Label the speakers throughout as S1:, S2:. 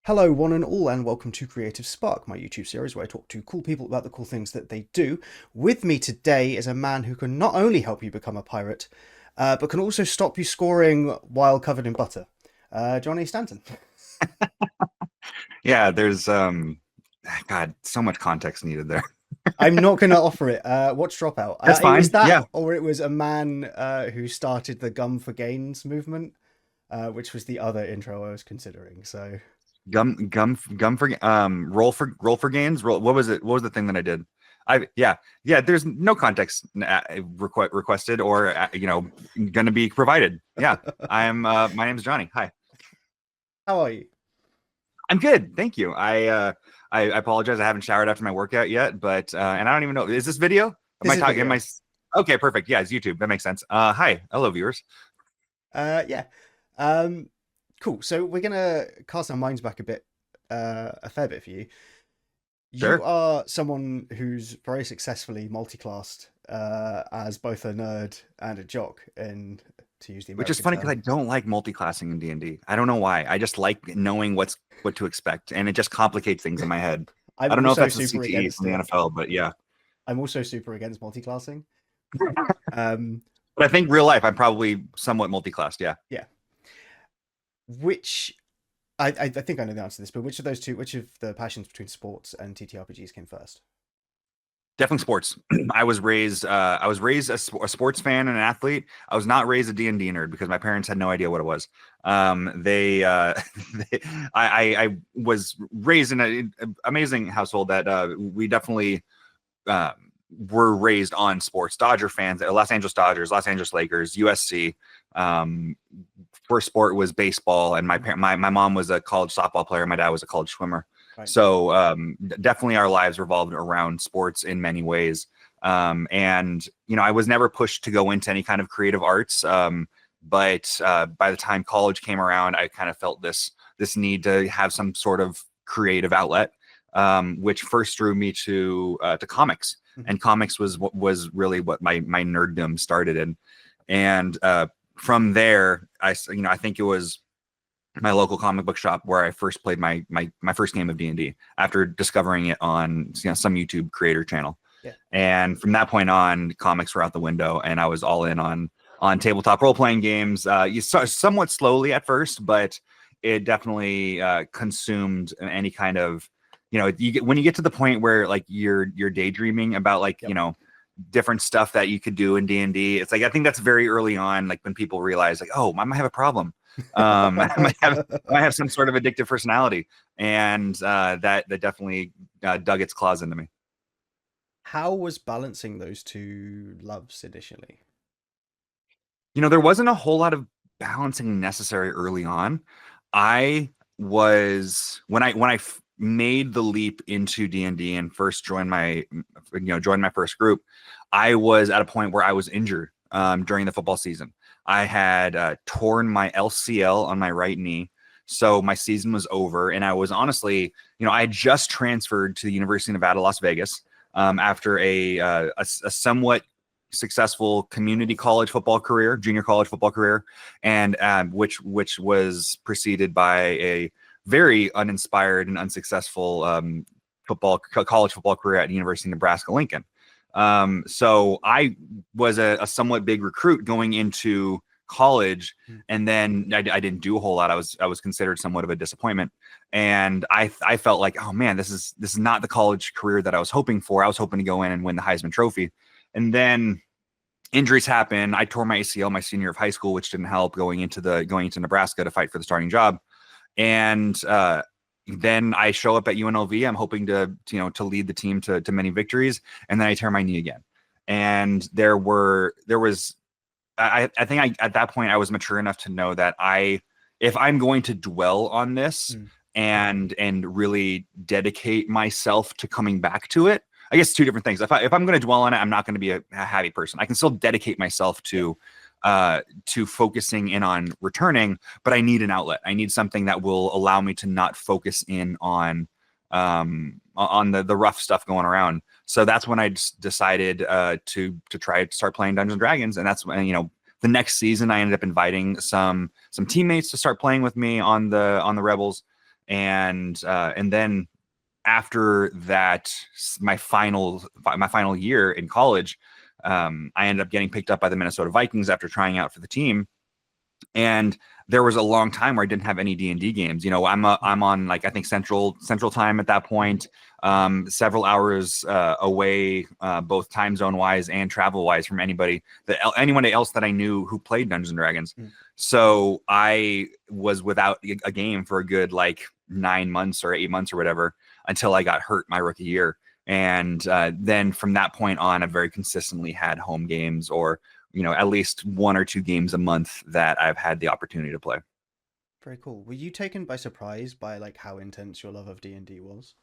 S1: Hello, one and all, and welcome to Creative Spark, my YouTube series where I talk to cool people about the cool things that they do. With me today is a man who can not only help you become a pirate, but can also stop you scoring while covered in butter. Johnny Stanton.
S2: Yeah, there's God, so much context needed there.
S1: I'm not going to offer it. Watch Dropout.
S2: That's
S1: It was
S2: fine.
S1: that,
S2: Yeah.
S1: or it was a man who started the Gum for Gains movement, which was the other intro I was considering. So
S2: Gum for roll for gains. What was it? What was the thing that I did? Yeah. There's no context requested or going to be provided. Yeah. I'm my name's Johnny. Hi.
S1: how are you?
S2: I'm good. Thank you. I apologize. I haven't showered after my workout yet, but and I don't even know. Is this video? Am
S1: This
S2: I
S1: is
S2: talking? Am
S1: video.
S2: I? Okay, perfect. Yeah, it's YouTube. That makes sense. Hi. Hello, viewers.
S1: Yeah. Um, cool. So we're gonna cast our minds back a fair bit for you. You
S2: Sure.
S1: are someone who's very successfully multi-classed as both a nerd and a jock, and to use the
S2: Which is
S1: American
S2: funny because I
S1: term.
S2: don't like multi-classing in D&D. I don't know why. I just like knowing what to expect, and it just complicates things in my head. I
S1: I'm
S2: don't know if
S1: also
S2: that's a
S1: super
S2: CTE
S1: against
S2: from the
S1: it.
S2: NFL, but yeah.
S1: I'm also super against multi-classing. Um,
S2: But I think real life, I'm probably somewhat multi-classed. Yeah,
S1: yeah. Which I think I know the answer to this, but which of the passions between sports and TTRPGs came first?
S2: definitely sports. I was raised a sports fan and an athlete. I was not raised a D&D nerd because my parents had no idea what it was. They, they I was raised in an amazing household that we definitely uh, were raised on sports. Dodger fans, Los Angeles Dodgers, Los Angeles Lakers, USC. Um, First sport was baseball, and my mom was a college softball player. My dad was a college swimmer.
S1: Right.
S2: So definitely our lives revolved around sports in many ways. And I was never pushed to go into any kind of creative arts. But by the time college came around, I kind of felt this need to have some sort of creative outlet, which first drew me to comics.
S1: Mhm.
S2: And comics was really what my nerddom started in. And from there, I think it was my local comic book shop where I first played my first game of D&D after discovering it on some YouTube creator channel.
S1: Yeah.
S2: And from that point on, comics were out the window, and I was all in on tabletop role playing games. You saw somewhat slowly at first, but it definitely consumed any kind of when you get to the point where like you're daydreaming about like
S1: Yep.
S2: different stuff that you could do in D&D. It's like I think that's very early on, like when people realize like, oh, I might have a problem. I might have some sort of addictive personality, and that definitely dug its claws into me.
S1: How was balancing those two loves initially?
S2: There wasn't a whole lot of balancing necessary early on. I was when I made the leap into D&D and first joined my first group. I was at a point where I was injured during the football season. I had torn my LCL on my right knee, so my season was over, and I was honestly, I had just transferred to the University of Nevada, Las Vegas, after a somewhat successful community college football career, junior college football career, and which was preceded by a very uninspired and unsuccessful college football career at University of Nebraska Lincoln. So I was a somewhat big recruit going into college,
S1: Mm.
S2: and then I didn't do a whole lot. I was considered somewhat of a disappointment, and I felt like, oh man, this is not the college career that I was hoping for. I was hoping to go in and win the Heisman Trophy, and then injuries happen. I tore my ACL my senior year of high school, which didn't help going into Nebraska to fight for the starting job. And then I show up at UNLV. I'm hoping to lead the team to many victories, and then I tear my knee again. And I think at that point I was mature enough to know that if I'm going to dwell on this
S1: Mm.
S2: and really dedicate myself to coming back to it, I guess two different things. If I'm going to dwell on it, I'm not going to be a happy person. I can still dedicate myself
S1: Yeah.
S2: to focusing in on returning, but I need an outlet. I need something that will allow me to not focus in on the rough stuff going around. So that's when I just decided to try to start playing Dungeons and Dragons, and that's when the next season I ended up inviting some teammates to start playing with me on the Rebels, And then after that, my final year in college, I ended up getting picked up by the Minnesota Vikings after trying out for the team. And there was a long time where I didn't have any D&D games. I'm on, like, I think central time at that point, several hours away, both time zone wise and travel wise, from anyone else that I knew who played Dungeons and Dragons. So I was without a game for a good, like, 9 months or 8 months or whatever, until I got hurt my rookie year. And then from that point on, I've very consistently had home games, or at least 1 or 2 games a month that I've had the opportunity to play.
S1: Very cool. Were you taken by surprise by like how intense your love of D&D was?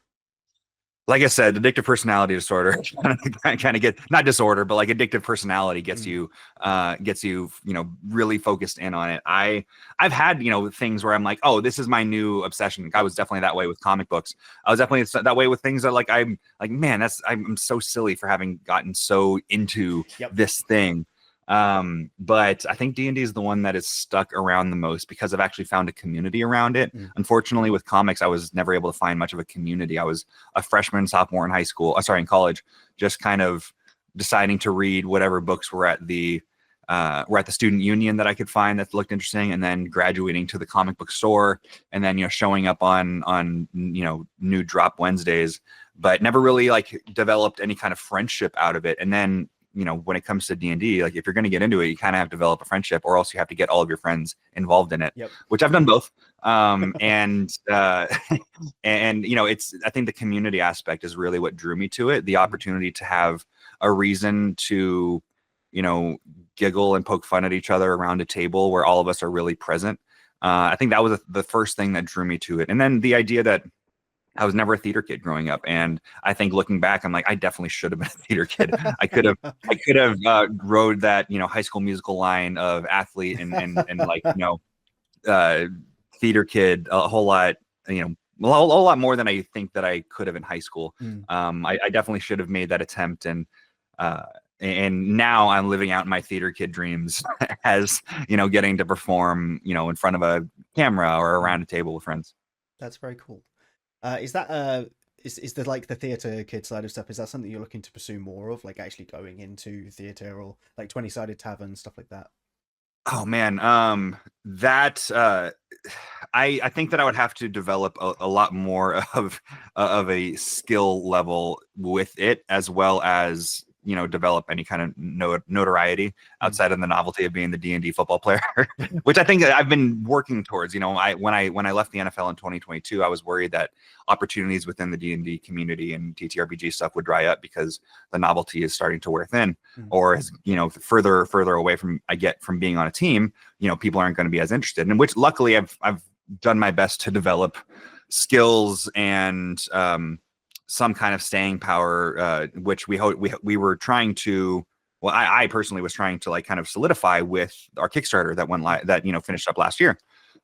S2: Like I said, addictive personality disorder kind of get, not disorder, but like addictive personality gets you really focused in on it. I've had things where I'm like, oh, this is my new obsession. I was definitely that way with comic books. I was definitely that way with things that, like, I'm like, man, I'm so silly for having gotten so into this thing. But I think D&D is the one that is stuck around the most, because I've actually found a community around it. Unfortunately, with comics, I was never able to find much of a community. I was a freshman, sophomore in college, just kind of deciding to read whatever books were at the student union that I could find that looked interesting, and then graduating to the comic book store, and then showing up on new drop Wednesdays, but never really, like, developed any kind of friendship out of it. And then when it comes to D&D, like, if you're going to get into it, you kind of have to develop a friendship, or else you have to get all of your friends involved in it, which I've done both. And it's, I think the community aspect is really what drew me to it. The opportunity to have a reason to, giggle and poke fun at each other around a table where all of us are really present. I think that was the first thing that drew me to it. And then the idea that I was never a theater kid growing up, and I think looking back, I'm like, I definitely should have been a theater kid. I could have rode that High School Musical line of athlete and like theater kid a whole lot, a whole lot more than I think that I could have in high school. I definitely should have made that attempt, and now I'm living out my theater kid dreams as getting to perform in front of a camera or around a table with friends.
S1: That's very cool. Is that is the like the theater kid side of stuff? Is that something you're looking to pursue more of, like actually going into theater or like 20-sided tavern stuff like that?
S2: Oh man, that I think that I would have to develop a lot more of a skill level with it, as well as develop any kind of notoriety outside of the novelty of being the D&D football player, which I think I've been working towards. When I left the NFL in 2022, I was worried that opportunities within the D&D community and TTRPG stuff would dry up, because the novelty is starting to wear thin, or is further away from being on a team. People aren't going to be as interested, and which luckily I've done my best to develop skills and some kind of staying power, which we were trying to. Well, I personally was trying to, like, kind of solidify with our Kickstarter that went live, that finished up last year.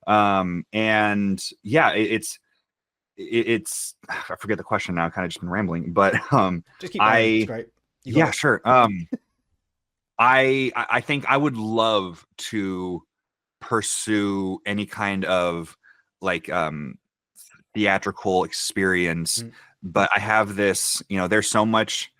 S2: And yeah, it's I forget the question now. I've kind of just been rambling, but
S1: just keep going. It's great.
S2: Yeah, sure. I think I would love to pursue any kind of, like, theatrical experience, but I have this, there's so much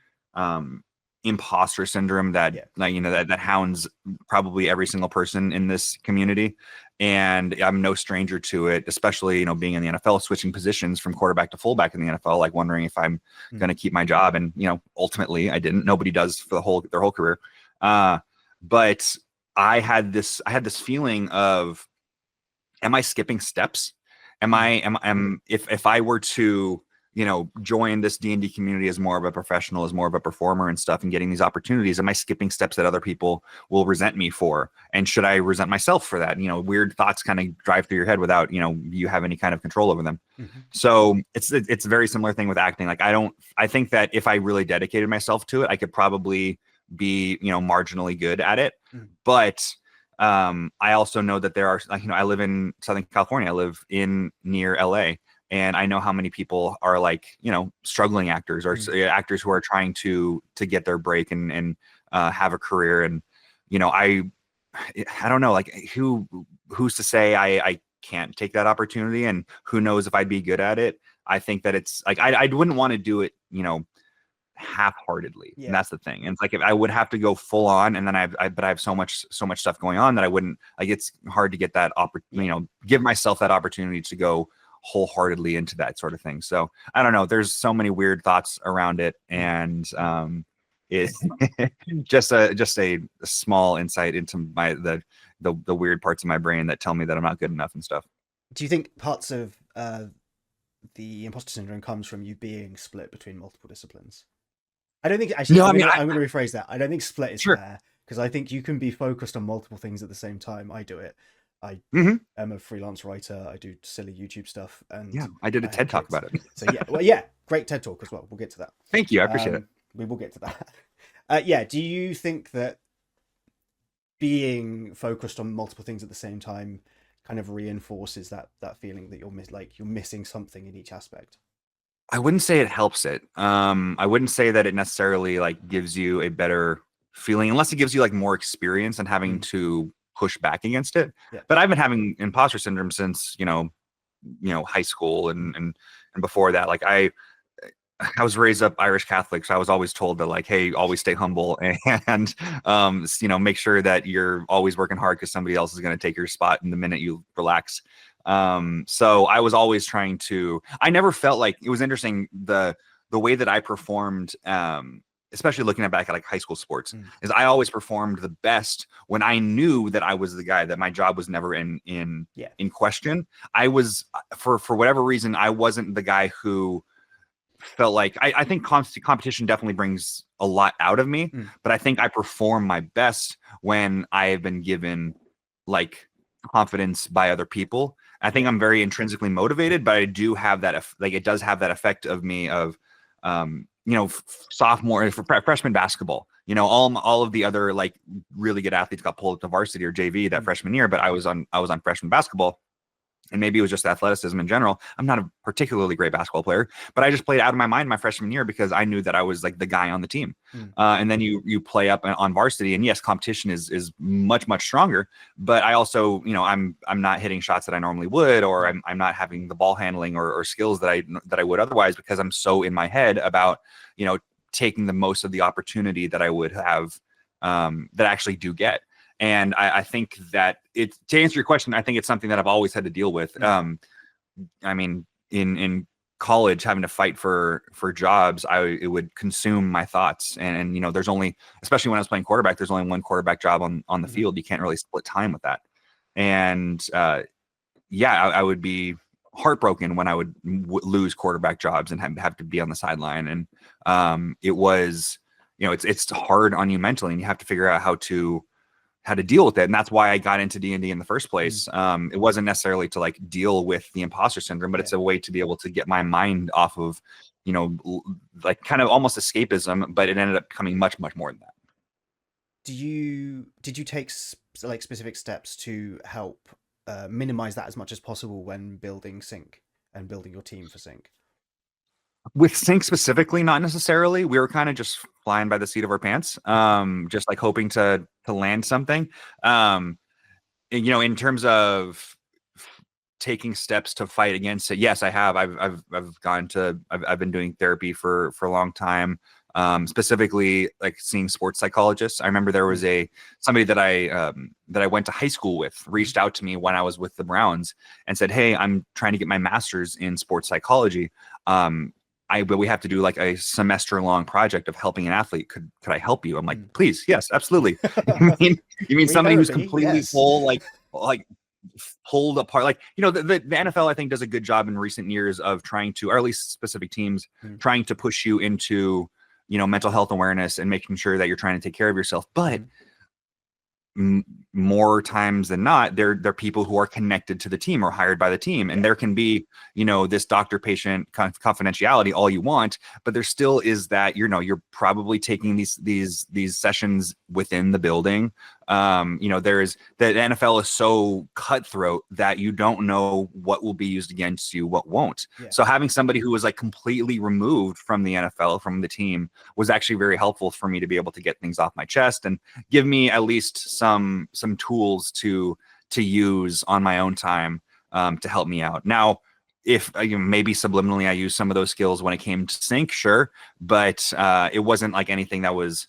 S2: imposter syndrome that that hounds probably every single person in this community, and I'm no stranger to it, especially being in the NFL, switching positions from quarterback to fullback in the NFL, like wondering if I'm going to keep my job, and ultimately I didn't. Nobody does for their whole career, but I had this feeling of, am I skipping steps? If I were to join this D&D community as more of a professional, as more of a performer and stuff, and getting these opportunities, am I skipping steps that other people will resent me for? And should I resent myself for that? Weird thoughts kind of drive through your head without you have any kind of control over them. So it's a very similar thing with acting. Like, I think that if I really dedicated myself to it, I could probably be marginally good at it. But I also know that there are, I live in Southern California. I live near LA. And I know how many people are, like, struggling actors, or actors who are trying to get their break and have a career. And I don't know, like, who's to say I can't take that opportunity, and who knows if I'd be good at it. I think that it's like I wouldn't want to do it, half-heartedly. And
S1: Yeah.
S2: that's the thing. And it's like if I would have to go full on, and then but I have so much stuff going on that I wouldn't, like, it's hard to get that give myself that opportunity to go wholeheartedly into that sort of thing. So I don't know. There's so many weird thoughts around it, and it's just a small insight into the weird parts of my brain that tell me that I'm not good enough and stuff.
S1: Do you think parts of the imposter syndrome comes from you being split between multiple disciplines? I don't think actually.
S2: No,
S1: I'm going to rephrase that. I don't think split is
S2: Sure.
S1: fair, because I think you can be focused on multiple things at the same time. I do it. I
S2: Mhm.
S1: am a freelance writer. I do silly YouTube stuff, and
S2: Yeah, I did a TED talk about it.
S1: So yeah, well, yeah, great TED talk as well. We'll get to that.
S2: Thank you. I appreciate it.
S1: We will get to that. Yeah. Do you think that being focused on multiple things at the same time kind of reinforces that feeling that you're missing something in each aspect?
S2: I wouldn't say it helps it. I wouldn't say that it necessarily like gives you a better feeling, unless it gives you like more experience and having to push back against it.
S1: Yeah.
S2: But I've been having imposter syndrome since high school and before that. Like I was raised up Irish Catholic, so I was always told that, like, hey, always stay humble and make sure that you're always working hard, because somebody else is going to take your spot in the minute you relax. So I was always trying to. I never felt like it was interesting the way that I performed. Especially looking back at like high school sports, is I always performed the best when I knew that I was the guy, that my job was never in question. I was, for whatever reason, I wasn't the guy who felt like I think competition definitely brings a lot out of me, but I think I perform my best when I have been given like confidence by other people. I think I'm very intrinsically motivated, but I do have that, like, it does have that effect of me of sophomore for freshman basketball, all of the other like really good athletes got pulled up to varsity or JV that freshman year, but I was on freshman basketball. And maybe it was just athleticism in general. I'm not a particularly great basketball player, but I just played out of my mind my freshman year because I knew that I was like the guy on the team. And then you play up on varsity, and yes, competition is much, much stronger. But I also, I'm not hitting shots that I normally would, or I'm not having the ball handling or skills that I would otherwise, because I'm so in my head about, taking the most of the opportunity that I would have, that I actually do get. And I think that to answer your question, I think it's something that I've always had to deal with. I mean, in college, having to fight for jobs, it would consume my thoughts. And there's only, especially when I was playing quarterback, there's only one quarterback job on the field. You can't really split time with that. And I would be heartbroken when I would lose quarterback jobs and have to be on the sideline. And it was, it's hard on you mentally, and you have to figure out how to deal with it. And that's why I got into D&D in the first place. It wasn't necessarily to like deal with the imposter syndrome, but it's a way to be able to get my mind off of, like kind of almost escapism, but it ended up becoming much, much more than that.
S1: Did you take like specific steps to help minimize that as much as possible when building Sync and building your team for Sync?
S2: With Sync specifically, not necessarily. We were kind of just flying by the seat of our pants, just like hoping to land something. In terms of taking steps to fight against it, yes, I have. I've been doing therapy for a long time. Specifically, like seeing sports psychologists. I remember there was somebody that I went to high school with reached out to me when I was with the Browns and said, "Hey, I'm trying to get my master's in sports psychology. But we have to do like a semester long project of helping an athlete. Could I help you?" I'm like, "Please, yes, absolutely." You mean somebody who's completely full, like pulled apart, like, the NFL, I think, does a good job in recent years of trying to, or at least specific teams trying to push you into, mental health awareness and making sure that you're trying to take care of yourself. But more times than not, they're people who are connected to the team or hired by the team, and there can be this doctor-patient confidentiality all you want, but there still is that you're probably taking these sessions within the building. There's the NFL is so cutthroat that you don't know what will be used against you, what won't. So having somebody who was like completely removed from the NFL, from the team, was actually very helpful for me to be able to get things off my chest and give me at least some tools to use on my own time, to help me out. Now, if maybe subliminally I used some of those skills when it came to sync, sure, but it wasn't like anything that was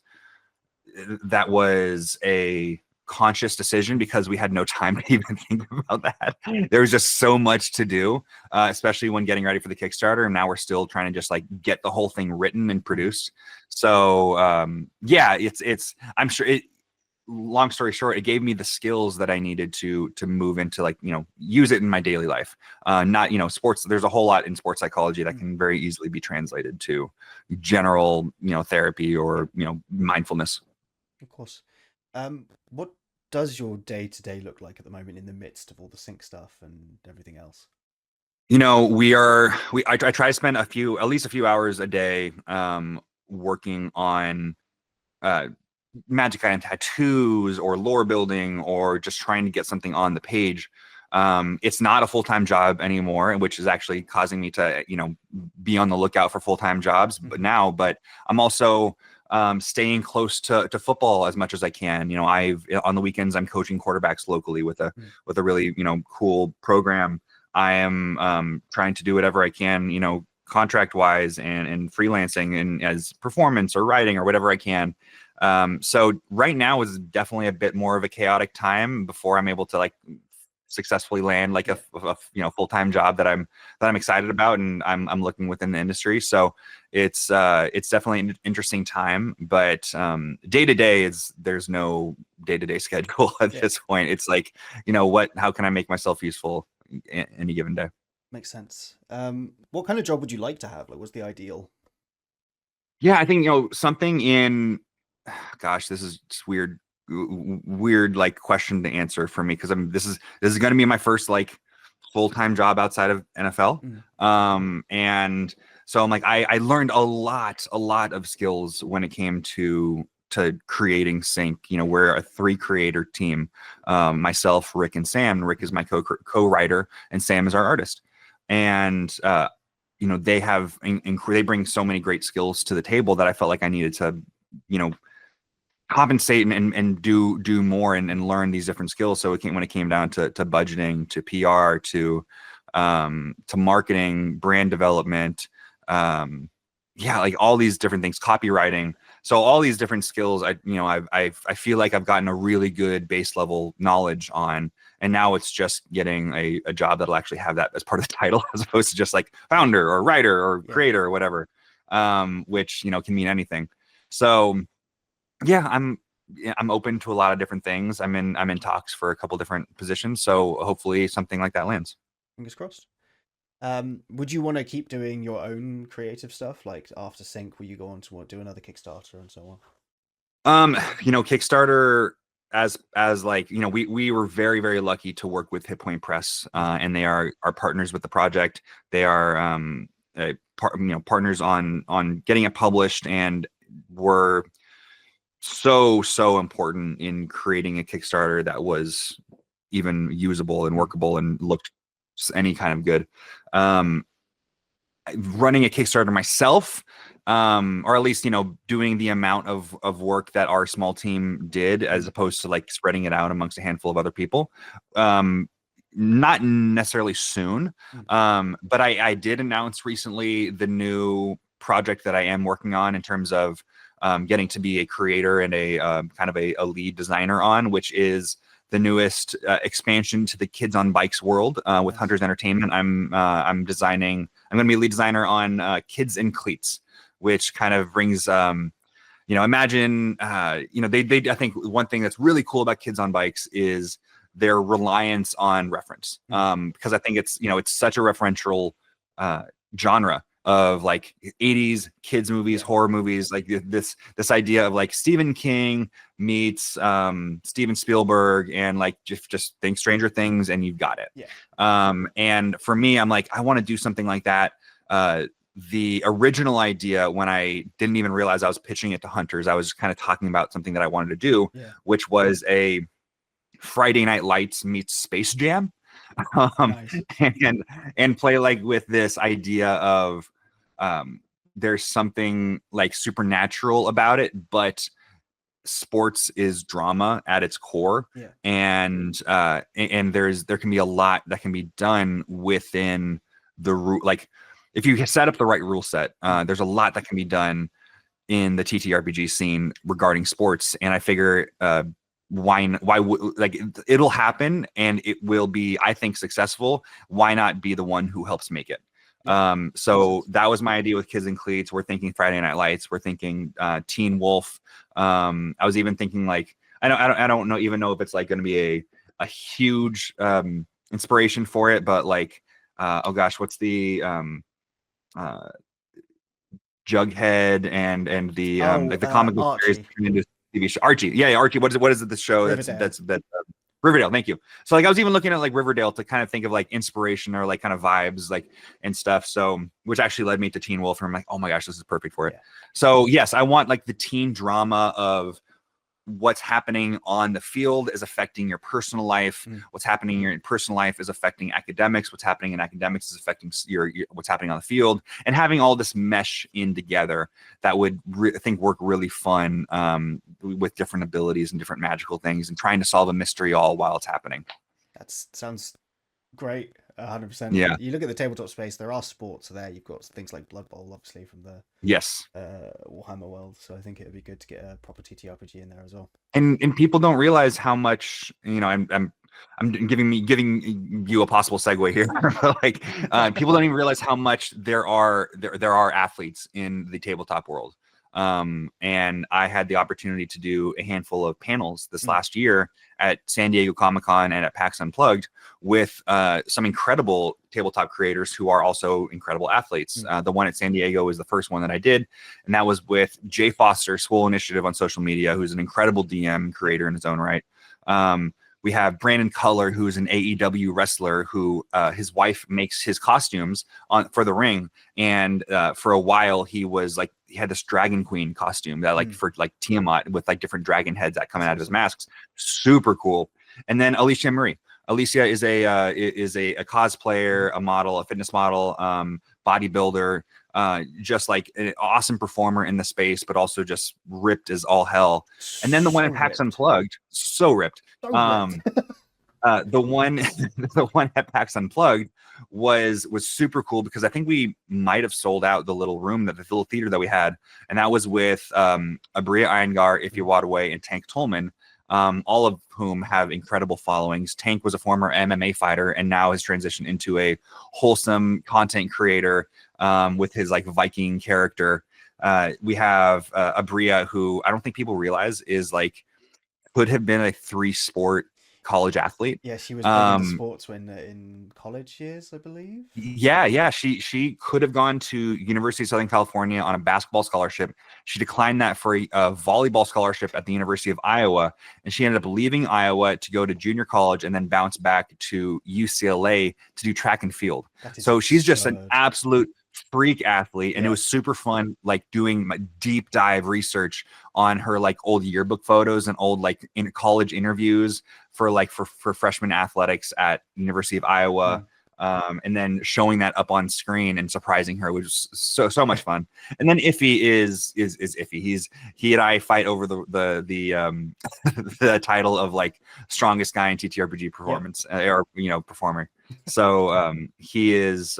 S2: a conscious decision because we had no time to even think about that. There was just so much to do, especially when getting ready for the Kickstarter. And now we're still trying to just like get the whole thing written and produced. So yeah, I'm sure it, long story short, it gave me the skills that I needed to move into like, use it in my daily life. Not, sports. There's a whole lot in sports psychology that can very easily be translated to general, therapy or, mindfulness.
S1: Of course. What does your day to day look like at the moment in the midst of all the sync stuff and everything else?
S2: I try to spend at least a few hours a day working on uh, magic item tattoos or lore building or just trying to get something on the page. It's not a full-time job anymore, which is actually causing me to, be on the lookout for full-time jobs. But I'm also staying close to football as much as I can. On the weekends I'm coaching quarterbacks locally with a really cool program. I am trying to do whatever I can, contract wise and freelancing and as performance or writing or whatever I can. So right now is definitely a bit more of a chaotic time before I'm able to like successfully land like a full-time job that I'm excited about and I'm looking within the industry. So it's definitely an interesting time, but day to day there's no day-to-day schedule at this point. It's like, how can I make myself useful any given day?
S1: Makes sense. What kind of job would you like to have? Like, what's the ideal?
S2: Yeah, I think something in gosh, this is just weird like question to answer for me because this is going to be my first like full-time job outside of NFL. And so I'm like I learned a lot of skills when it came to creating sync. We're a 3 creator team, myself, Rick, and Sam. Rick is my co-writer and Sam is our artist. And they bring so many great skills to the table that I felt like I needed to compensate and do more and learn these different skills. So when it came down to budgeting, to PR, to marketing, brand development, like all these different things, copywriting. So all these different skills, I feel like I've gotten a really good base level knowledge on, and now it's just getting a job that'll actually have that as part of the title, as opposed to just like founder or writer or creator or whatever, which can mean anything. So yeah, I'm open to a lot of different things. I'm in talks for a couple different positions, so hopefully something like that lands.
S1: Fingers crossed. Would you want to keep doing your own creative stuff? Like after sync, will you go on to do another Kickstarter and so
S2: Kickstarter, as like, we were very, very lucky to work with Hit Point Press, and they are our partners with the project. They are partners on getting it published, and were so important in creating a Kickstarter that was even usable and workable and looked any kind of good. Running a Kickstarter myself, or at least doing the amount of work that our small team did, as opposed to like spreading it out amongst a handful of other people, not necessarily soon, but I did announce recently the new project that I am working on in terms of getting to be a creator and a kind of a lead designer on, which is the newest expansion to the Kids on Bikes world with Hunters Entertainment. I'm going to be a lead designer on Kids in Cleats, which kind of brings, imagine, they I think one thing that's really cool about Kids on Bikes is their reliance on reference, because I think it's such a referential genre of like 80s kids movies, horror movies, like this idea of like Stephen King meets Steven Spielberg, and like just think Stranger Things and you've got it. And for me, I'm like, I want to do something like that. The original idea, when I didn't even realize I was pitching it to Hunters, I was kind of talking about something that I wanted to do, which was a Friday Night Lights meets Space Jam.
S1: Nice.
S2: and play like with this idea of there's something like supernatural about it, but sports is drama at its core,
S1: Yeah.
S2: and there can be a lot that can be done within the rule. Like if you set up the right rule set, there's a lot that can be done in the TTRPG scene regarding sports, and I figure like it'll happen and it will be, I think, successful. Why not be the one who helps make it? So that was my idea with Kids in Cleats. We're thinking Friday Night Lights. We're thinking Teen Wolf. I was even thinking like I don't know even know if it's like going to be a huge inspiration for it, but like oh gosh, what's the Jughead and the like the comic book series
S1: Archie.
S2: into TV show. Archie. Yeah, Archie. What is it? The show
S1: Riverdale.
S2: that's Riverdale. Thank you. So like I was even looking at like Riverdale to kind of think of like inspiration or like kind of vibes like and stuff. So which actually led me to Teen Wolf, and I'm like, oh my gosh, this is perfect for it.
S1: Yeah.
S2: So yes, I want like the teen drama of what's happening on the field is affecting your personal life. What's happening in your personal life is affecting academics. What's happening in academics is affecting your what's happening on the field, and having all this mesh in together that would I think work really fun with different abilities and different magical things, and trying to solve a mystery all while it's happening.
S1: That sounds great. 100%.
S2: Yeah.
S1: You look at the tabletop space, there are sports there. You've got things like Blood Bowl, obviously, from the
S2: Yes.
S1: Warhammer world. So I think it would be good to get a proper TTRPG in there as well.
S2: And people don't realize how much, I'm giving you a possible segue here. But like people don't even realize how much there are athletes in the tabletop world. And I had the opportunity to do a handful of panels this last year at San Diego Comic-Con and at PAX Unplugged with some incredible tabletop creators who are also incredible athletes. The one at San Diego is the first one that I did, and that was with Jay Foster, Swole Initiative on social media, who's an incredible DM creator in his own right. We have Brandon Culler, who is an AEW wrestler who his wife makes his costumes for the ring. And for a while, he had this Dragon Queen costume that for like Tiamat with like different dragon heads that come out of his masks. Super cool. And then Alicia Marie. Alicia is a cosplayer, a model, a fitness model, bodybuilder, just like an awesome performer in the space, but also just ripped as all hell. And then the one at PAX Unplugged, so ripped. The one the one at PAX Unplugged was super cool because I think we might have sold out the little room, the little theater that we had, and that was with Abria Iyengar, Ify Wadaway, and Tank Tolman. All of whom have incredible followings. Tank was a former MMA fighter and now has transitioned into a wholesome content creator with his like Viking character. We have Abria, who I don't think people realize is like could have been a 3-sport college athlete.
S1: Yeah, she was big into sports when in college years, I believe.
S2: Yeah. She could have gone to University of Southern California on a basketball scholarship. She declined that for a volleyball scholarship at the University of Iowa, and she ended up leaving Iowa to go to junior college and then bounce back to UCLA to do track and field. So she's just an absolute freak athlete, and it was super fun like doing my deep dive research on her like old yearbook photos and old like in college interviews for freshman athletics at University of Iowa. And then showing that up on screen and surprising her, which was so much fun. And then Ify is Ify. He and I fight over the the title of like strongest guy in TTRPG performance or performer. So he is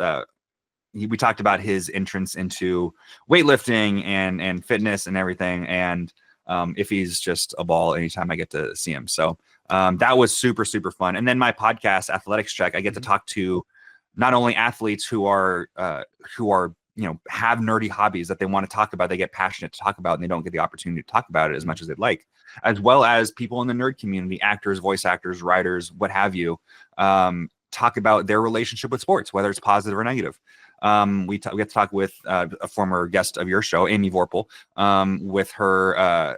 S2: we talked about his entrance into weightlifting and fitness and everything. And if he's just a ball anytime I get to see him. So that was super fun. And then my podcast, Athletics Check, I get to talk to not only athletes who are have nerdy hobbies that they want to talk about, they get passionate to talk about, and they don't get the opportunity to talk about it as much as they'd like, as well as people in the nerd community, actors, voice actors, writers, what have you, talk about their relationship with sports, whether it's positive or negative. We get to talk with a former guest of your show, Amy Vorpal, with her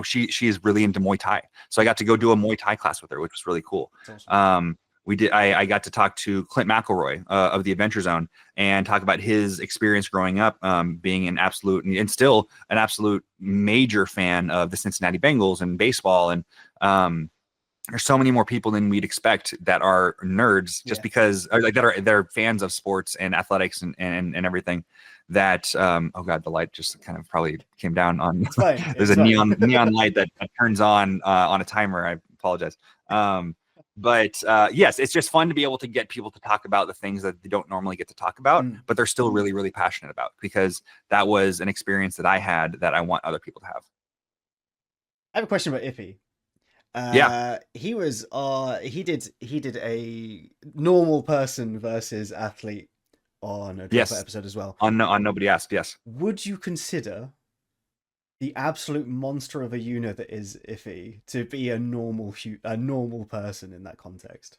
S2: she is really into Muay Thai. So I got to go do a Muay Thai class with her, which was really cool. Awesome. I got to talk to Clint McElroy of the Adventure Zone and talk about his experience growing up, being an absolute and still an absolute major fan of the Cincinnati Bengals and baseball. And there's so many more people than we'd expect that are nerds just because like they're fans of sports and athletics and everything. that oh god, the light just kind of probably came down on
S1: It's fine.
S2: there's
S1: It's
S2: a
S1: fine.
S2: neon light that turns on a timer. I apologize. But yes, it's just fun to be able to get people to talk about the things that they don't normally get to talk about, but they're still really, really passionate about, because that was an experience that I had that I want other people to have.
S1: I have a question about Ippy.
S2: Yeah.
S1: He did a normal person versus athlete on a Dropper
S2: Yes.
S1: episode as well.
S2: On Nobody Asked. Yes.
S1: Would you consider the absolute monster of a unit that is Iffy to be a normal person in that context?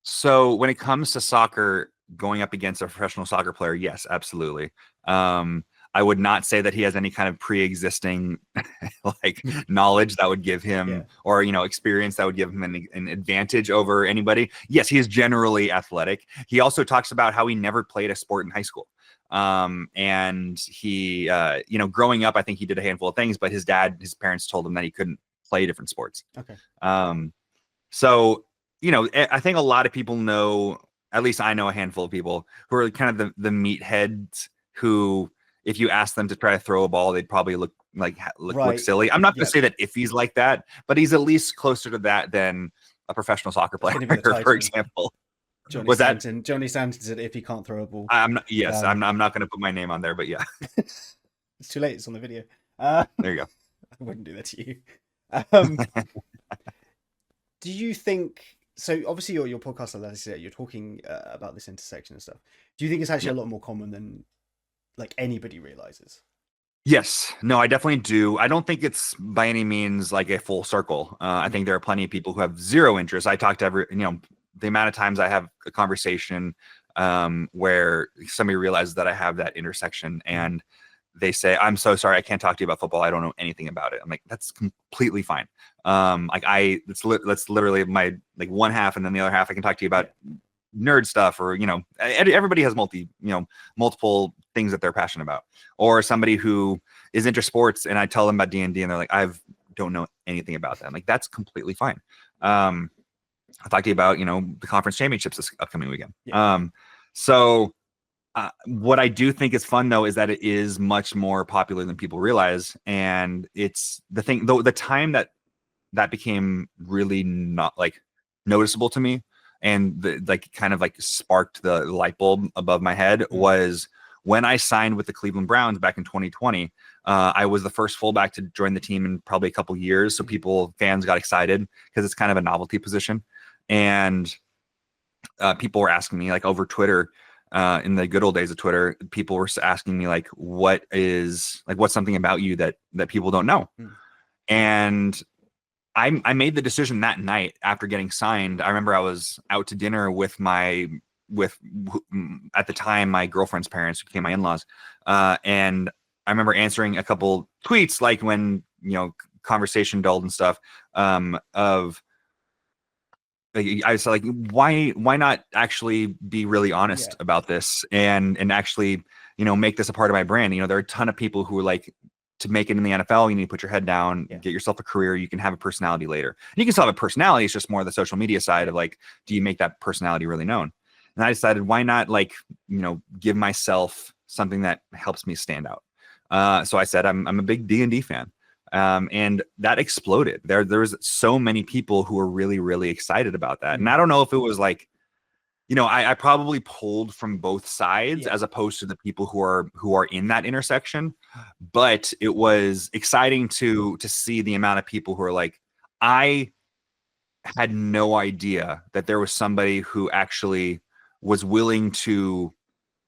S2: So when it comes to soccer, going up against a professional soccer player, yes, absolutely. I would not say that he has any kind of pre-existing like knowledge that would give him, or experience that would give him an advantage over anybody. Yes, he is generally athletic. He also talks about how he never played a sport in high school. And he growing up, I think he did a handful of things, but his parents told him that he couldn't play different sports.
S1: Okay.
S2: So I think a lot of people know, at least I know a handful of people who are kind of the meatheads who, if you ask them to try to throw a ball, they'd probably look silly. I'm not going to say that if he's like that, but he's at least closer to that than a profestional soccer player, for example.
S1: Johnny Stanton. Johnny Stanton said if he can't throw a ball.
S2: I'm not going to put my name on there, but yeah.
S1: It's too late. It's on the video.
S2: There you go.
S1: I wouldn't do that to you. Do you think so? Obviously, your podcast, as I said, you're talking about this intersection and stuff. Do you think it's actually a lot more common than like anybody realizes?
S2: Yes. No, I definitely do. I don't think it's by any means like a full circle. I think there are plenty of people who have zero interest. I talk to the amount of times I have a conversation where somebody realizes that I have that intersection and they say, "I'm so sorry, I can't talk to you about football. I don't know anything about it." I'm like, that's completely fine. That's literally my like one half, and then the other half I can talk to you about nerd stuff, or everybody has multiple things that they're passionate about. Or somebody who is into sports, and I tell them about D&D, and they're like, I don't know anything about that. I'm like, that's completely fine. I'll talk to you about the conference championships this upcoming weekend. So what I do think is fun, though, is that it is much more popular than people realize. And it's the thing, though, the time that became really not like noticeable to me, and kind of sparked the light bulb above my head, was when I signed with the Cleveland Browns back in 2020. I was the first fullback to join the team in probably a couple years. So fans got excited because it's kind of a novelty position. And people were asking me, like, over Twitter, in the good old days of Twitter, people were asking me, like, what's something about you that people don't know? And I made the decision that night after getting signed. I remember I was out to dinner with at the time my girlfriend's parents, who became my in-laws, and I remember answering a couple tweets, like when conversation dulled and stuff, of I was like, why not actually be really honest about this and actually, make this a part of my brand? There are a ton of people who are like, to make it in the NFL, you need to put your head down, get yourself a career. You can have a personality later. And you can still have a personality. It's just more the social media side of like, do you make that personality really known? And I decided, why not give myself something that helps me stand out. So I said, I'm a big D&D fan. And that exploded. There was so many people who were really, really excited about that. And I don't know if it was like, I probably pulled from both sides as opposed to the people who are in that intersection. But it was exciting to see the amount of people who are like, I had no idea that there was somebody who actually was willing to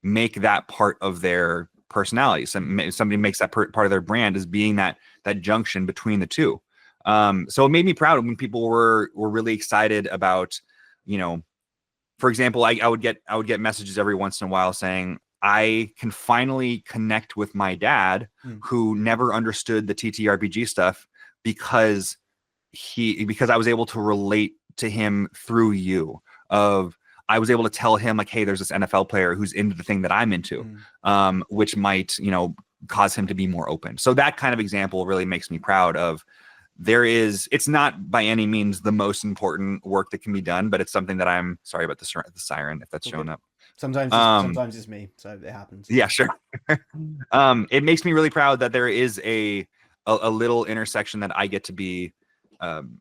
S2: make that part of their personality. Somebody makes that part of their brand, as being that junction between the two. So it made me proud when people were really excited about, for example, I would get messages every once in a while saying, I can finally connect with my dad, who never understood the TTRPG stuff, because I was able to relate to him through you. I was able to tell him, like, hey, there's this NFL player who's into the thing that I'm into, which might, cause him to be more open. So that kind of example really makes me proud of. It's not by any means the most important work that can be done, but it's something that I'm sorry about the siren, if that's showing up. Um,
S1: sometimes it's me, so it happens.
S2: yeah, sure. It makes me really proud that there is a little intersection that I get to be um,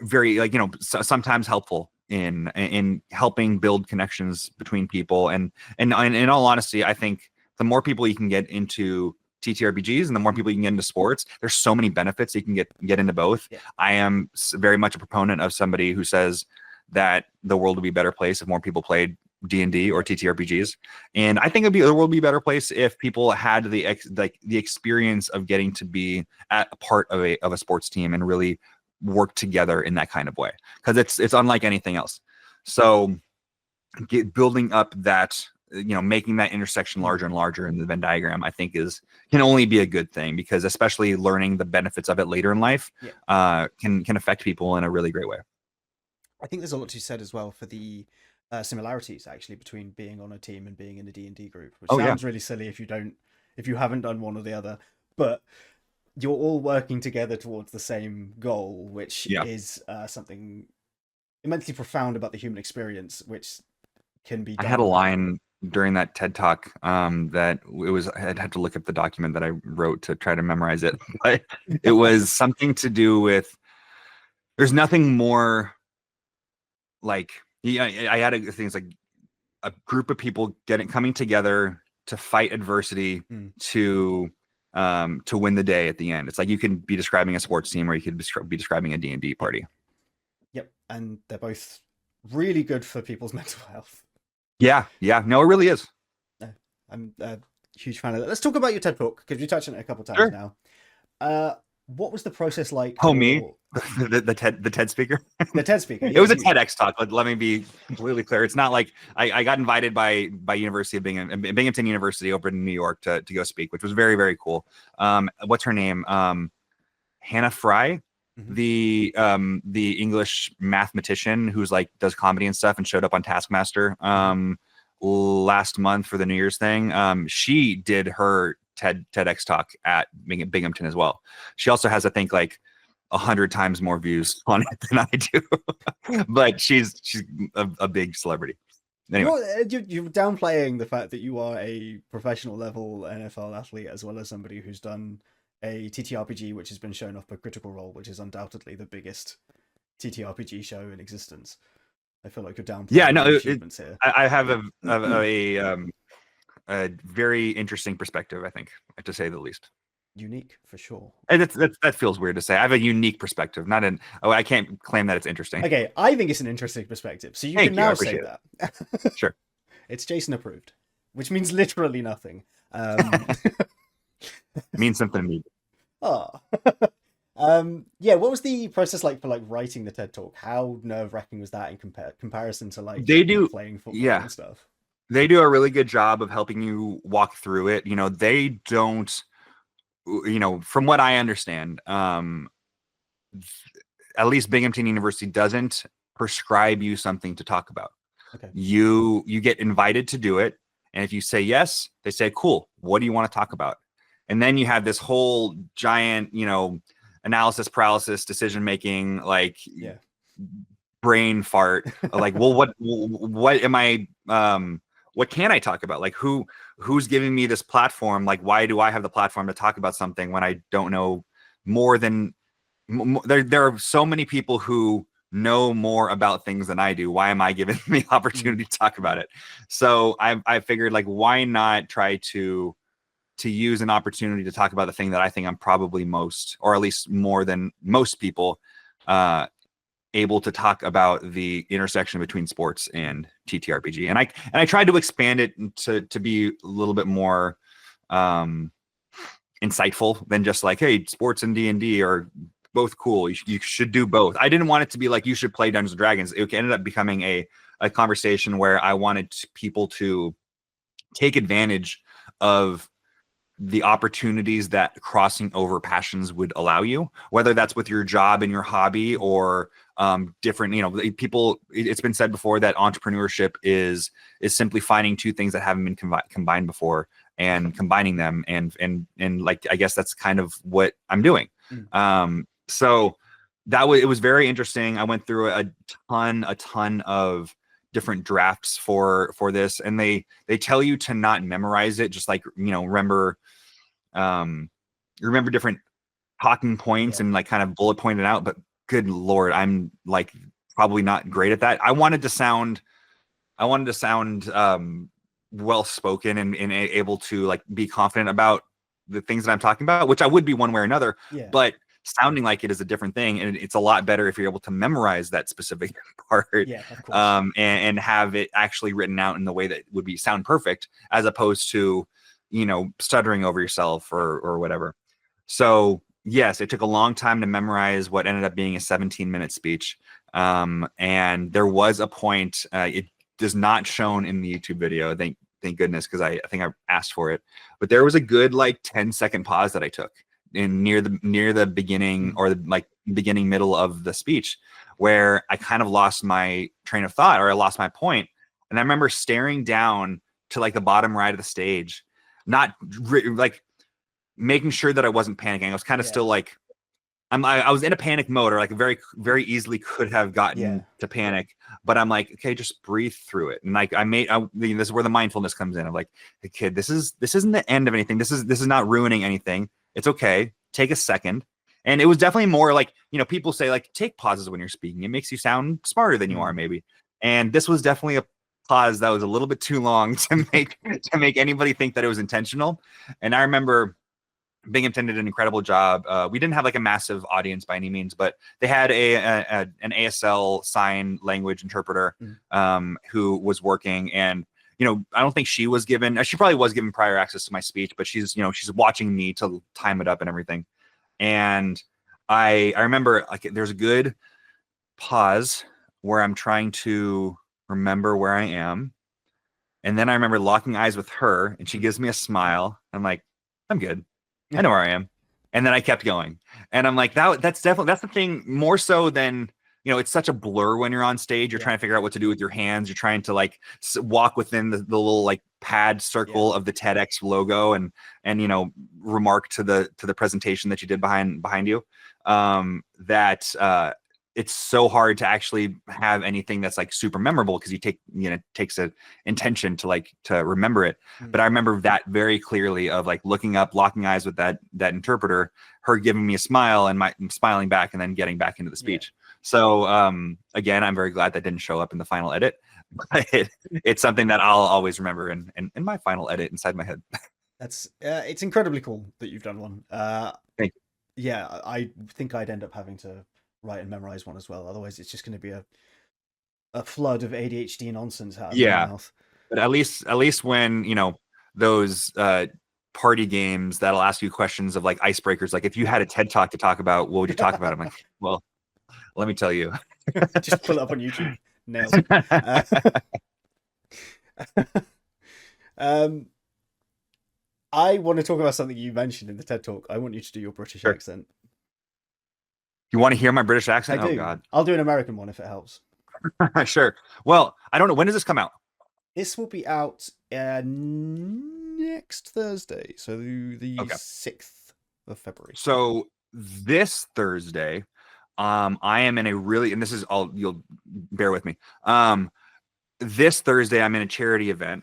S2: very, like, sometimes helpful in helping build connections between people. And in all honesty, I think the more people you can get into TTRPGs and the more people you can get into sports, there's so many benefits you can get into both.
S1: Yeah.
S2: I am very much a proponent of somebody who says that the world would be a better place if more people played D&D or TTRPGs. And I think the world would be a better place if people had the experience of getting to be at a part of a sports team and really work together in that kind of way, because it's unlike anything else. So building up that, making that intersection larger and larger in the Venn diagram, I think can only be a good thing, because especially learning the benefits of it later in life can affect people in a really great way.
S1: I think there's a lot to be said as well for the similarities actually between being on a team and being in a D&D group, which
S2: Oh yeah.
S1: sounds really silly if you haven't done one or the other, but you're all working together towards the same goal, which is something immensely profound about the human experience, which can be
S2: I
S1: done.
S2: had a line during that TED talk that I had to look up the document that I wrote to try to memorize it, but it was something to do with, there's nothing more like, I had things like a group of people coming together to fight adversity to win the day at the end. It's like you can be describing a sports team or you could be describing a D&D party.
S1: Yep, and they're both really good for people's mental health.
S2: Yeah, no, it really is.
S1: I'm a huge fan of that. Let's talk about your TED Talk, because we touched on it a couple of times now. What was the process like?
S2: Oh, me? The TED speaker?
S1: The TED speaker.
S2: It was a TEDx talk. Let me be completely clear. It's not like I got invited by University of Binghamton University over in New York to go speak, which was very, very cool. What's her name? Hannah Fry, the English mathematician who's like does comedy and stuff and showed up on Taskmaster last month for the New Year's thing. She did her TEDx talk at Binghamton as well. She also has, I think, like 100 times more views on it than I do, but she's a big celebrity. Anyway,
S1: you're downplaying the fact that you are a professional level NFL athlete, as well as somebody who's done a TTRPG, which has been shown off by Critical Role, which is undoubtedly the biggest TTRPG show in existence. I feel like you're downplaying achievements here.
S2: I have a very interesting perspective, I think, to say the least.
S1: Unique for sure.
S2: And that feels weird to say. I have a unique perspective, I can't claim that it's interesting.
S1: Okay, I think it's an interesting perspective, so you can now say that.
S2: Sure.
S1: It's Jason approved, which means literally nothing.
S2: Means something to me.
S1: Oh. Yeah, what was the process like for like writing the TED Talk? How nerve-wracking was that in comparison to like playing football and stuff?
S2: They do a really good job of helping you walk through it. They don't, from what I understand, at least Binghamton University doesn't prescribe you something to talk about.
S1: Okay.
S2: You get invited to do it, and if you say yes, they say, cool, what do you want to talk about? And then you have this whole giant, analysis paralysis, decision making, like brain fart. Like, well, what am I? What can I talk about? Like, who's giving me this platform? Like, why do I have the platform to talk about something when I don't know more than? There are so many people who know more about things than I do. Why am I given the opportunity to talk about it? So I figured, like, why not try to use an opportunity to talk about the thing that I think I'm probably most, or at least more than most people, able to talk about, the intersection between sports and TTRPG. And I tried to expand it to be a little bit more insightful than just like, hey, sports and D&D are both cool. You should do both. I didn't want it to be like, you should play Dungeons and Dragons. It ended up becoming a conversation where I wanted people to take advantage of the opportunities that crossing over passions would allow you, whether that's with your job and your hobby or different, people, it's been said before that entrepreneurship is simply finding two things that haven't been combined before and combining them. And like, I guess that's kind of what I'm doing. So it was very interesting. I went through a ton of different drafts for this, and they tell you to not memorize it, just like, you know, remember different talking points and like kind of bullet point it out. But good Lord, I'm like probably not great at that. I wanted to sound well spoken and able to like be confident about the things that I'm talking about, which I would be one way or another. But sounding like it is a different thing, and it's a lot better if you're able to memorize that specific part,
S1: of course.
S2: and have it actually written out in the way that would be sound perfect, as opposed to, you know, stuttering over yourself or whatever. So yes, it took a long time to memorize what ended up being a 17-minute speech. And there was a point, it does not shown in the YouTube video, thank goodness, because I think I asked for it, but there was a good like 10-second pause that I took in near the beginning, or the like beginning middle of the speech, where I kind of lost my train of thought, or I lost my point. And I remember staring down to like the bottom right of the stage, not like making sure that I wasn't panicking. I was kind of still like, I was in a panic mode, or like very, very easily could have gotten to panic, but I'm like, okay, just breathe through it. And like this is where the mindfulness comes in. I'm like, hey kid, this isn't the end of anything. This is not ruining anything. It's okay. Take a second. And it was definitely more like, you know, people say like, take pauses when you're speaking. It makes you sound smarter than you are, maybe. And this was definitely a pause that was a little bit too long to make anybody think that it was intentional. And I remember Binghamton did an incredible job. We didn't have like a massive audience by any means, but they had an ASL sign language interpreter who was working. And, you know, I don't think she was given, she probably was given prior access to my speech, but she's, you know, she's watching me to time it up and everything. And I remember like there's a good pause where I'm trying to remember where I am. And then I remember locking eyes with her, and she gives me a smile. I'm like, I'm good. I know where I am. And then I kept going. And I'm like, that's the thing, more so than, you know, it's such a blur when you're on stage. You're trying to figure out what to do with your hands. You're trying to like walk within the little like pad circle of the TEDx logo, and you know, remark to the presentation that you did behind you. It's so hard to actually have anything that's like super memorable, because it takes an intention to remember it. But I remember that very clearly, of like looking up, locking eyes with that interpreter, her giving me a smile, and my smiling back, and then getting back into the speech. So again, I'm very glad that didn't show up in the final edit, but it's something that I'll always remember in my final edit inside my head.
S1: That's it's incredibly cool that you've done one.
S2: Thank you.
S1: Yeah, I think I'd end up having to write and memorize one as well. Otherwise, it's just going to be a flood of ADHD nonsense out of my mouth.
S2: But at least when, you know, those party games that'll ask you questions of like icebreakers, like if you had a TED Talk to talk about, what would you talk about? I'm like, well, let me tell you.
S1: Just pull it up on YouTube. Nailed. I want to talk about something you mentioned in the TED Talk. I want you to do your British accent.
S2: You want to hear my British accent?
S1: I do.
S2: Oh God.
S1: I'll do an American one if it helps.
S2: Sure. Well, I don't know. When does this come out?
S1: This will be out next Thursday, so the 6th of February.
S2: So this Thursday, I am in a really, and this is all, you'll bear with me. This Thursday, I'm in a charity event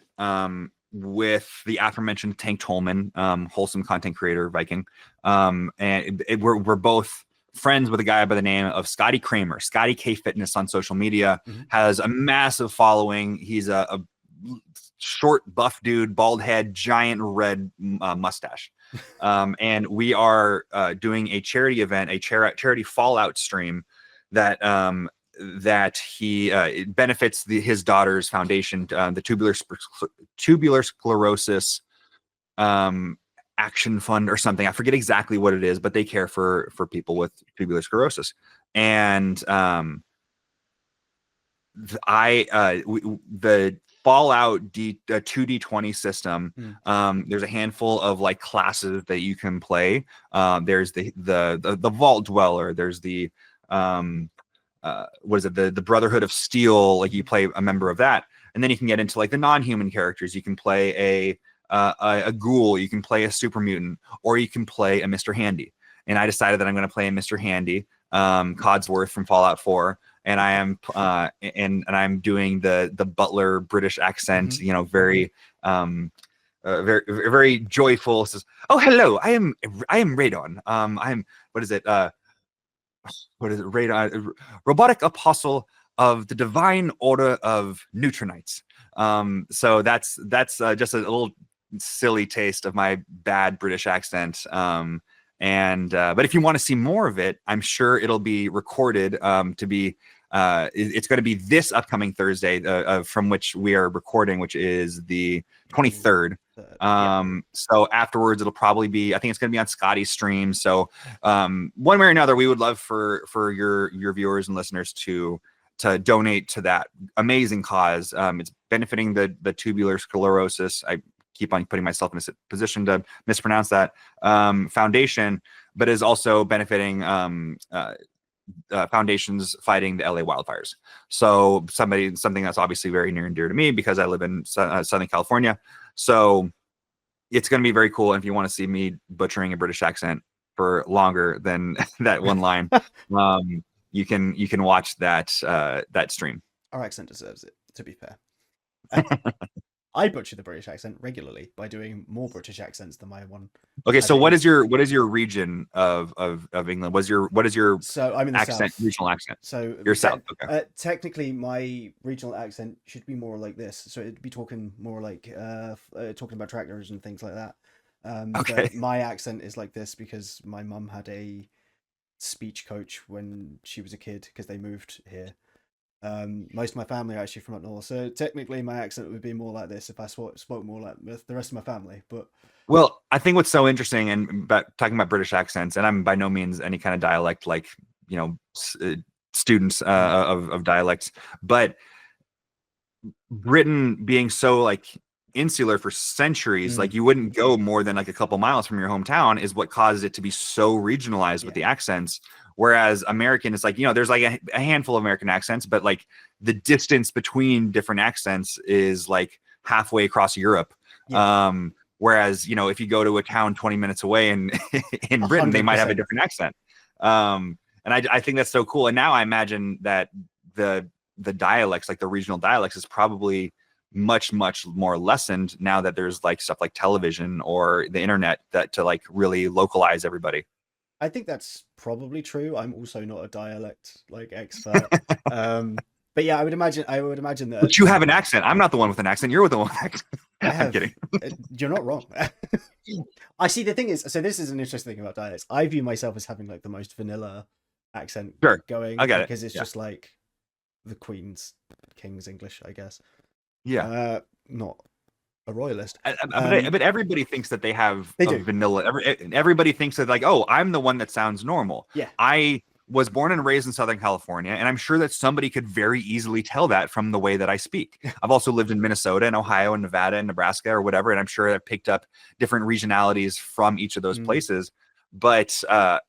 S2: with the aforementioned Tank Tolman, wholesome content creator, Viking. And we're both friends with a guy by the name of Scotty Kramer. Scotty K Fitness on social media, has a massive following. He's a short, buff dude, bald head, giant red mustache. And we are doing a charity event, a charity Fallout stream that he it benefits his daughter's foundation, the tubular sclerosis action fund or something. I forget exactly what it is, but they care for people with tubular sclerosis. And the Fallout 2D20 system, there's a handful of like classes that you can play. There's the Vault Dweller, there's the what is it, the Brotherhood of Steel, like you play a member of that, and then you can get into like the non-human characters. You can play a ghoul, you can play a super mutant, or you can play a Mr. Handy. And I decided that I'm going to play a Mr. Handy, Codsworth from Fallout 4, and I
S1: Okay.
S2: am and I'm doing the butler British accent,
S1: Hmm.
S2: very very very joyful. Says, "Oh, hello, I am Radon. I'm what is it? Radon, robotic apostle of the divine order of neutronites." So that's just a little silly taste of my bad British accent. And but if you want to see more of it, I'm sure it'll be recorded to be it's going to be this upcoming Thursday from which we are recording, which is the 23rd.
S1: 23rd. Yeah.
S2: So afterwards it'll probably be, I think it's going to be on Scotty's stream. So one way or another, we would love for your viewers and listeners to donate to that amazing cause. It's benefiting the tubular sclerosis. I keep on putting myself in a position to mispronounce that foundation, but is also benefiting foundations fighting the LA wildfires. So something that's obviously very near and dear to me because I live in Southern California. So it's going to be very cool. And if you want to see me butchering a British accent for longer than that one line, you can watch that stream.
S1: Our accent deserves it, to be fair. I butcher the British accent regularly by doing more British accents than my one
S2: Okay,
S1: as
S2: so
S1: it
S2: what
S1: is.
S2: is your region of England? What is your
S1: So I'm in the
S2: accent,
S1: south.
S2: regional accent?
S1: So
S2: Your south. Okay.
S1: technically, my regional accent should be more like this. So it'd be talking more like talking about tractors and things like that.
S2: Okay.
S1: But my accent is like this because my mum had a speech coach when she was a kid because they moved here. Most of my family are actually from up north, so technically my accent would be more like this if I spoke more like the rest of my family. But
S2: Well, I think what's so interesting, and talking about British accents, and I'm by no means any kind of dialect like students of dialects, but Britain being so like insular for centuries, like
S1: mm,
S2: you wouldn't go more than like a couple miles from your hometown, is what causes it to be so regionalized with
S1: yeah,
S2: the accents. Whereas American is like, there's like a handful of American accents, but like the distance between different accents is like halfway across Europe.
S1: yeah,
S2: Whereas, if you go to a town 20 minutes away in in Britain, they might have a
S1: 100%.
S2: different accent. And I think that's so cool. And now I imagine that the dialects, like the regional dialects, is probably much more lessened now that there's like stuff like television or the internet that to like really localize everybody.
S1: I think that's probably true. I'm also not a dialect like expert. But yeah, I would imagine that at
S2: But you
S1: some
S2: have an
S1: point
S2: accent. I'm not the one with an accent. You're the one with an accent.
S1: I
S2: I'm
S1: have.
S2: kidding.
S1: You're not wrong. I see. The thing is, so this is an interesting thing about dialects. I view myself as having like the most vanilla accent
S2: Sure, I
S1: going
S2: get it.
S1: because it's
S2: Yeah,
S1: just like the Queen's King's English, I guess.
S2: yeah.
S1: Not a royalist.
S2: But everybody thinks that they have
S1: They
S2: a
S1: do.
S2: vanilla. Everybody thinks that like, oh, I'm the one that sounds normal.
S1: Yeah.
S2: I was born and raised in Southern California, and I'm sure that somebody could very easily tell that from the way that I speak. I've also lived in Minnesota and Ohio and Nevada and Nebraska or whatever, and I'm sure I've picked up different regionalities from each of those
S1: Mm,
S2: places. But I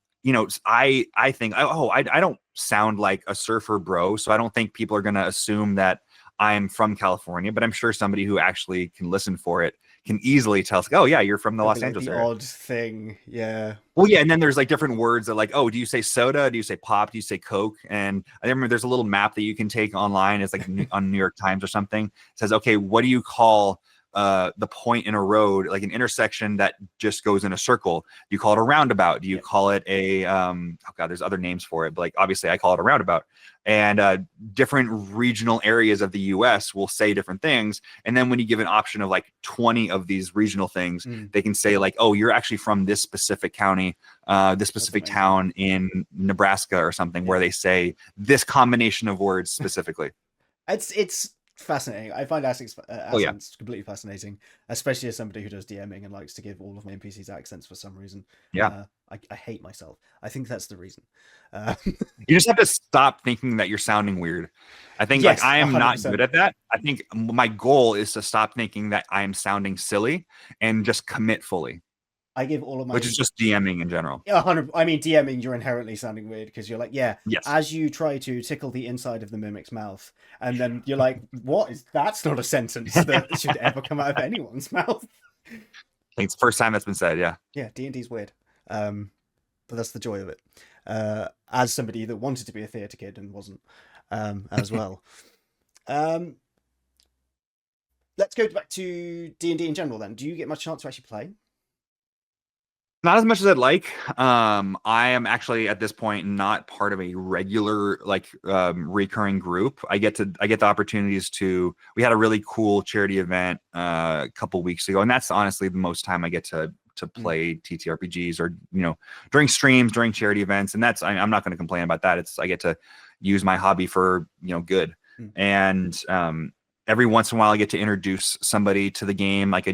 S2: think, I don't sound like a surfer bro, so I don't think people are gonna assume that I'm from California, but I'm sure somebody who actually can listen for it can easily tell, like, oh yeah, you're from the
S1: that'd be
S2: Los
S1: like
S2: Angeles
S1: the
S2: area.
S1: odd thing. Yeah.
S2: Well, yeah, and then there's like different words that like, oh, do you say soda? Do you say pop? Do you say Coke? And I remember there's a little map that you can take online. It's like on New York Times or something. It says, okay, what do you call the point in a road, like an intersection that just goes in a circle? Do you call it a roundabout? Do you
S1: Yeah.
S2: call it a oh god, there's other names for it, but like obviously I call it a roundabout. And different regional areas of the US will say different things. And then when you give an option of like 20 of these regional things,
S1: Mm,
S2: they can say like, oh, you're actually from this specific county, this
S1: that's
S2: specific
S1: amazing.
S2: town in Nebraska or something, where
S1: Yeah.
S2: they say this combination of words specifically.
S1: It's fascinating. I find
S2: Oh yeah,
S1: accents completely fascinating, especially as somebody who does DMing and likes to give all of my NPCs accents for some reason.
S2: yeah.
S1: I hate myself. I think that's the reason. Uh,
S2: You just have to stop thinking that you're sounding weird. I think like
S1: yes,
S2: I
S1: a
S2: am
S1: hundred
S2: not good
S1: percent.
S2: at that. I think my goal is to stop thinking that I am sounding silly and just commit fully,
S1: I give all of
S2: which is
S1: my
S2: just DMing in general.
S1: 100. I mean, DMing, you're inherently sounding weird because you're like, yeah,
S2: Yes.
S1: as you try to tickle the inside of the mimic's mouth, and then you're like, what is that's not a sentence that should ever come out of anyone's mouth.
S2: I think it's the first time that's been said. Yeah.
S1: Yeah, D&D's weird. But that's the joy of it. As somebody that wanted to be a theatre kid and wasn't. as well. Um, let's go back to D&D in general then. Do you get much chance to actually play?
S2: Not as much as I'd like. I am actually at this point not part of a regular recurring group. I get the opportunities to. We had a really cool charity event a couple weeks ago, and that's honestly the most time I get to play TTRPGs, or during streams, during charity events, and I'm not going to complain about that. I get to use my hobby for good, and every once in a while I get to introduce somebody to the game, like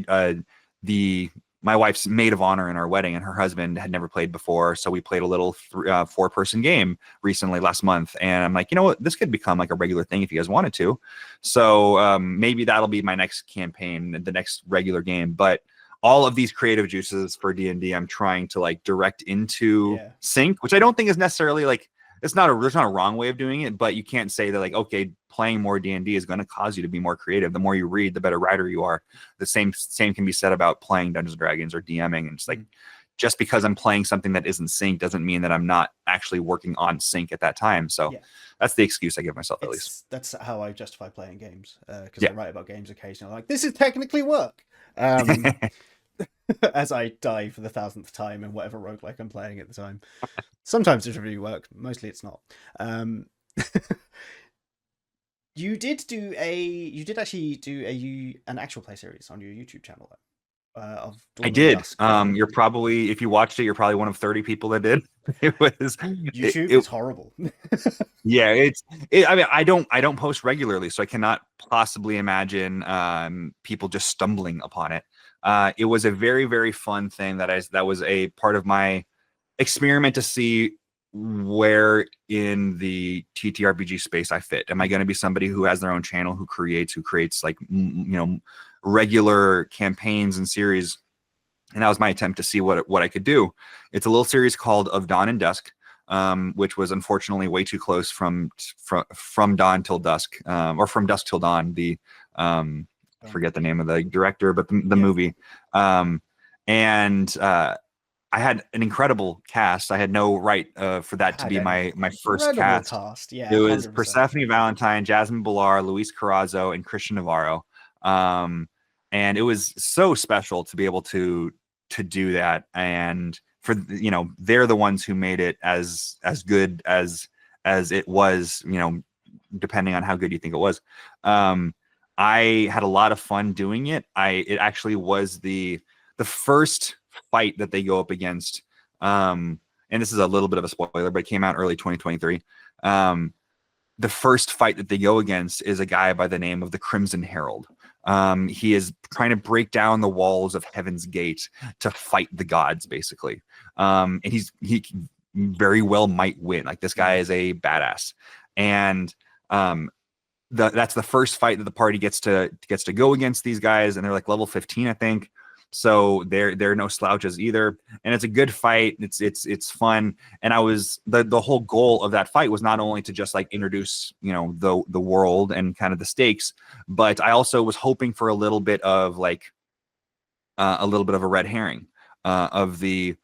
S2: my wife's maid of honor in our wedding, and her husband had never played before. So we played a little 4-person game recently last month. And I'm like, you know what? This could become like a regular thing if you guys wanted to. So maybe that'll be my next campaign, the next regular game. But all of these creative juices for D&D, I'm trying to like direct into sync, which I don't think is necessarily like, there's not a wrong way of doing it, but you can't say that like, okay, playing more D&D is going to cause you to be more creative. The more you read, the better writer you are. The same can be said about playing Dungeons and Dragons or DMing. And it's like, just because I'm playing something that isn't sync doesn't mean that I'm not actually working on sync at that time. So that's the excuse I give myself, at least.
S1: That's how I justify playing games, because I write about games occasionally. Like, this is technically work. As I die for the 1000th time in whatever roguelike I'm playing at the time. Sometimes it's really work, mostly it's not. You did actually do an actual play series on your YouTube channel, though, of Dawn
S2: I
S1: of
S2: did.
S1: Dusk.
S2: You're probably, if you watched it, you're probably one of 30 people that did. It was
S1: YouTube is horrible.
S2: Yeah, I mean, I don't post regularly, so I cannot possibly imagine people just stumbling upon it. It was a very, very fun thing that was a part of my experiment to see where in the TTRPG space I fit. Am I going to be somebody who has their own channel, who creates like regular campaigns and series? And that was my attempt to see what I could do. It's a little series called Of Dawn and Dusk, which was unfortunately way too close from dawn till dusk, or from dusk till dawn. The forget the name of the director, but the movie. I had an incredible cast. I had no right for that to be my first cast.
S1: Yeah,
S2: it was
S1: 100%.
S2: Persephone Valentine, Jasmine Bilar, Luis Carrazzo, and Christian Navarro. And it was so special to be able to do that. And for they're the ones who made it as good as it was. Depending on how good you think it was. I had a lot of fun doing it. It actually was the first fight that they go up against, and this is a little bit of a spoiler, but it came out early 2023. The first fight that they go against is a guy by the name of the Crimson Herald. He is trying to break down the walls of Heaven's Gate to fight the gods, basically. And he very well might win. Like, this guy is a badass, and that's the first fight that the party gets to go against these guys, and they're like level 15, I think. So they're no slouches either, and it's a good fight. It's fun, and I was the whole goal of that fight was not only to just like introduce the world and kind of the stakes, but I also was hoping for a little bit of a red herring of the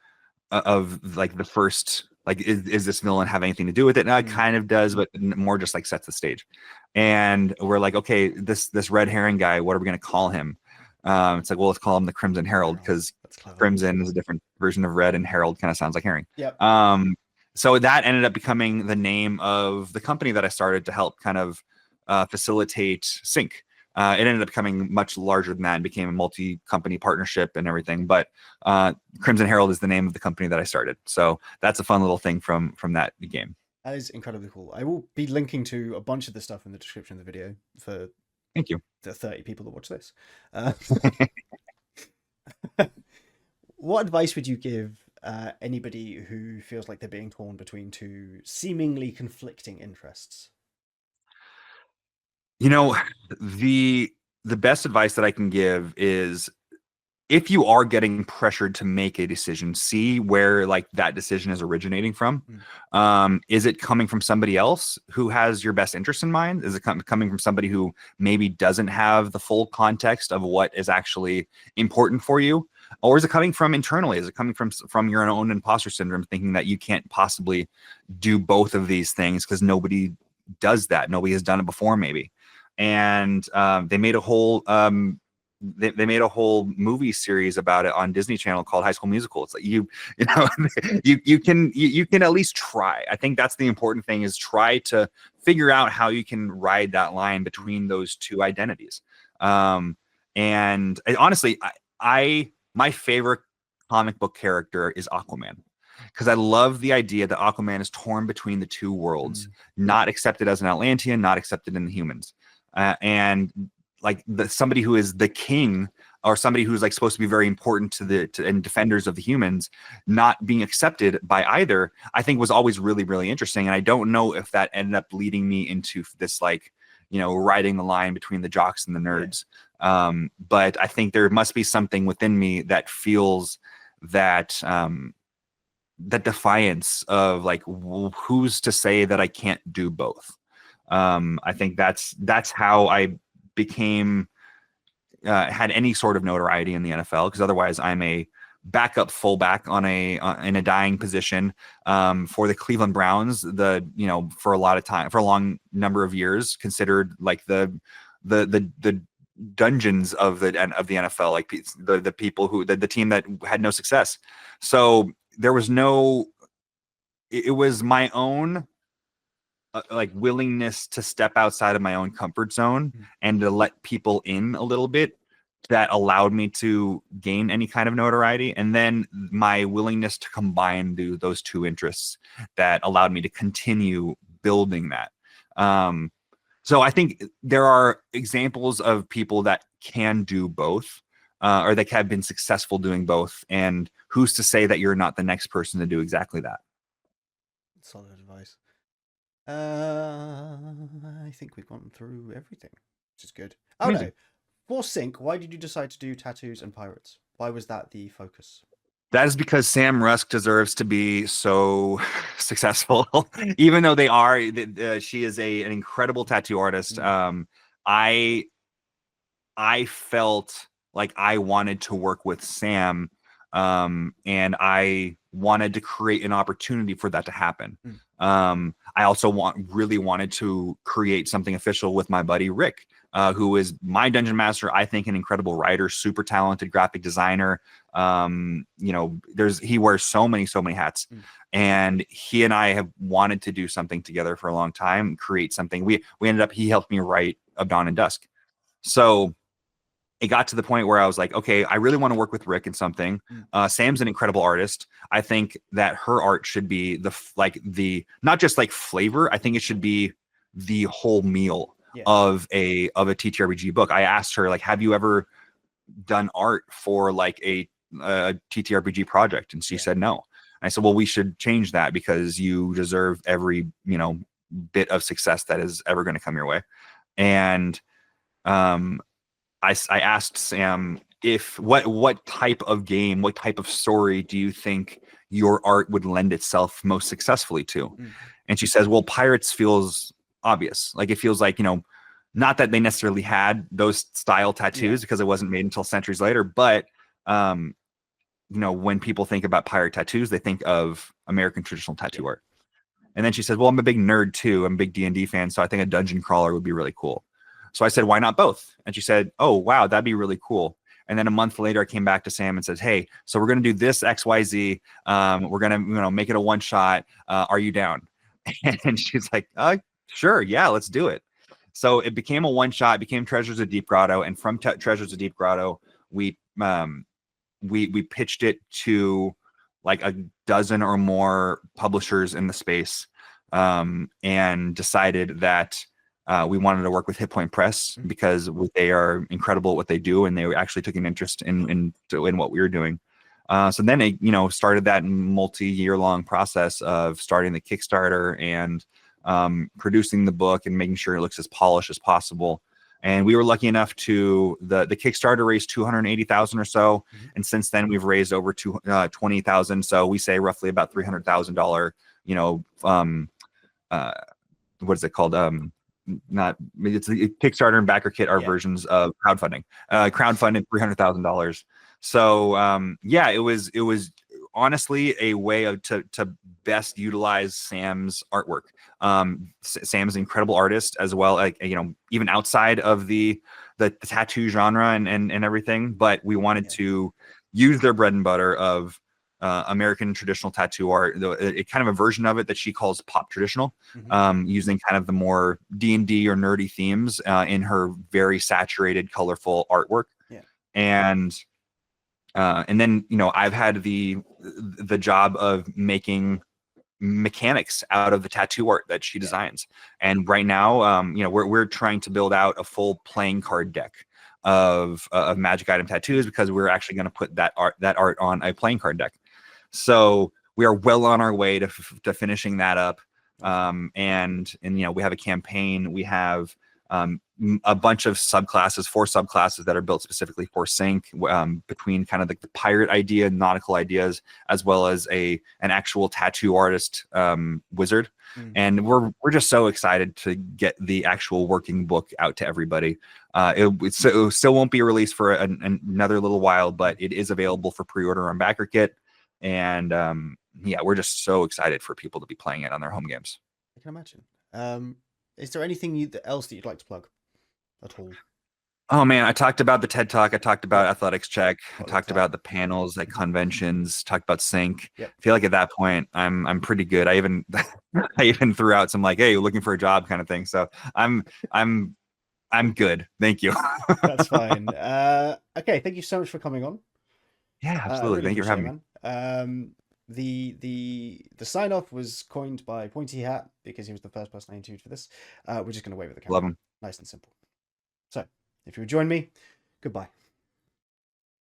S2: first. Like, is this villain have anything to do with it? And it kind of does, but more just like sets the stage. And we're like, okay, this red herring guy, what are we going to call him? It's like, well, let's call him the Crimson Herald, because Crimson is a different version of red, and Herald kind of sounds like herring.
S1: Yep.
S2: So that ended up becoming the name of the company that I started to help kind of facilitate sync. It ended up becoming much larger than that and became a multi-company partnership and everything. But Crimson Herald is the name of the company that I started. So that's a fun little thing from that game.
S1: That is incredibly cool. I will be linking to a bunch of the stuff in the description of the video for
S2: thank you
S1: the 30 people that watch this. What advice would you give anybody who feels like they're being torn between two seemingly conflicting interests?
S2: The best advice that I can give is, if you are getting pressured to make a decision, see where like that decision is originating from. Is it coming from somebody else who has your best interest in mind? Is it coming from somebody who maybe doesn't have the full context of what is actually important for you? Or is it coming from internally? Is it coming from your own imposter syndrome, thinking that you can't possibly do both of these things because nobody does that. Nobody has done it before, maybe. And they made a whole they made a whole movie series about it on Disney Channel called High School Musical. It's like you know you can at least try. I think that's the important thing, is try to figure out how you can ride that line between those two identities. And honestly, I my favorite comic book character is Aquaman, because I love the idea that Aquaman is torn between the two worlds, not accepted as an Atlantean, not accepted in the humans, and like somebody who is the king, or somebody who's like supposed to be very important to and defenders of the humans, not being accepted by either, I think was always really, really interesting. And I don't know if that ended up leading me into this, like, riding the line between the jocks and the nerds. But I think there must be something within me that feels that that defiance of like, who's to say that I can't do both. I think that's how I became had any sort of notoriety in the NFL, because otherwise I'm a backup fullback on in a dying position for the Cleveland Browns. For a long number of years, considered like the dungeons of the NFL, like the people who the team that had no success. So there was it was my own like willingness to step outside of my own comfort zone and to let people in a little bit that allowed me to gain any kind of notoriety. And then my willingness to combine those two interests that allowed me to continue building that. So I think there are examples of people that can do both, or that have been successful doing both. And who's to say that you're not the next person to do exactly that?
S1: Solid advice. I think we've gone through everything, which is good. Oh
S2: Amazing.
S1: no, for Sync, why did you decide to do tattoos and pirates? Why was that the focus?
S2: That is because Sam Rusk deserves to be so successful, even though they are. She is an incredible tattoo artist. I felt like I wanted to work with Sam, and I wanted to create an opportunity for that to happen. I also really wanted to create something official with my buddy Rick, who is my dungeon master. I think an incredible writer, super talented graphic designer. He wears so many hats, and he and I have wanted to do something together for a long time, create something. He helped me write Of Dawn and Dusk. So it got to the point where I was like, okay, I really want to work with Rick in something. Sam's an incredible artist. I think that her art should be the not just like flavor. I think it should be the whole meal of a TTRPG book. I asked her, like, have you ever done art for like a TTRPG project? And she said no. And I said, well, we should change that, because you deserve every bit of success that is ever going to come your way. And I asked Sam what type of game, what type of story do you think your art would lend itself most successfully to? And she says, well, pirates feels obvious. Like, it feels like, not that they necessarily had those style tattoos, because it wasn't made until centuries later, but when people think about pirate tattoos, they think of American traditional tattoo art. And then she says, well, I'm a big nerd too. I'm a big D&D fan, so I think a dungeon crawler would be really cool. So I said, why not both? And she said, oh, wow, that'd be really cool. And then a month later, I came back to Sam and said, hey, so we're going to do this XYZ. We're going to make it a one shot. Are you down? And she's like, sure. Yeah, let's do it. So it became a one shot, it became Treasures of Deep Grotto. And from Treasures of Deep Grotto, we pitched it to like a dozen or more publishers in the space, and decided that we wanted to work with Hit Point Press, because they are incredible at what they do, and they actually took an interest in what we were doing. So then it started that multi-year long process of starting the Kickstarter and producing the book and making sure it looks as polished as possible. And we were lucky enough to the Kickstarter raised 280,000 or so, and since then we've raised over 20,000. So we say roughly about $300,000. What is it called? It's Kickstarter and BackerKit are versions of crowdfunding. Crowdfunded $300,000. So it was honestly a way to best utilize Sam's artwork. Sam's an incredible artist as well, like, even outside of the tattoo genre and everything. But we wanted to use their bread and butter of American traditional tattoo art, a kind of a version of it that she calls pop traditional, using kind of the more D&D or nerdy themes in her very saturated, colorful artwork.
S1: Yeah.
S2: And then I've had the job of making mechanics out of the tattoo art that she designs. And right now, we're trying to build out a full playing card deck of magic item tattoos, because we're actually going to put that art on a playing card deck. So we are well on our way to finishing that up. And we have a campaign. We have a bunch of subclasses, 4 subclasses that are built specifically for sync, between kind of the pirate idea, nautical ideas, as well as an actual tattoo artist wizard. And we're just so excited to get the actual working book out to everybody. It still won't be released for another little while, but it is available for pre-order on BackerKit. And we're just so excited for people to be playing it on their home games.
S1: I can imagine. Is there anything else that you'd like to plug at all?
S2: Oh man, I talked about the TED Talk. I talked about Athletics Check. I talked about the panels at conventions. Talked about Sync.
S1: Yep.
S2: I feel like at that point, I'm pretty good. I even I even threw out some like, "Hey, looking for a job" kind of thing. So I'm good. Thank you.
S1: That's fine. Okay, thank you so much for coming on.
S2: Yeah, absolutely.
S1: Really
S2: Thank you for having me.
S1: man. The sign off was coined by Pointy Hat because he was the first person I interviewed for this. We're just going to wait with the camera.
S2: Love him.
S1: Nice and simple. So, if you would join me, goodbye.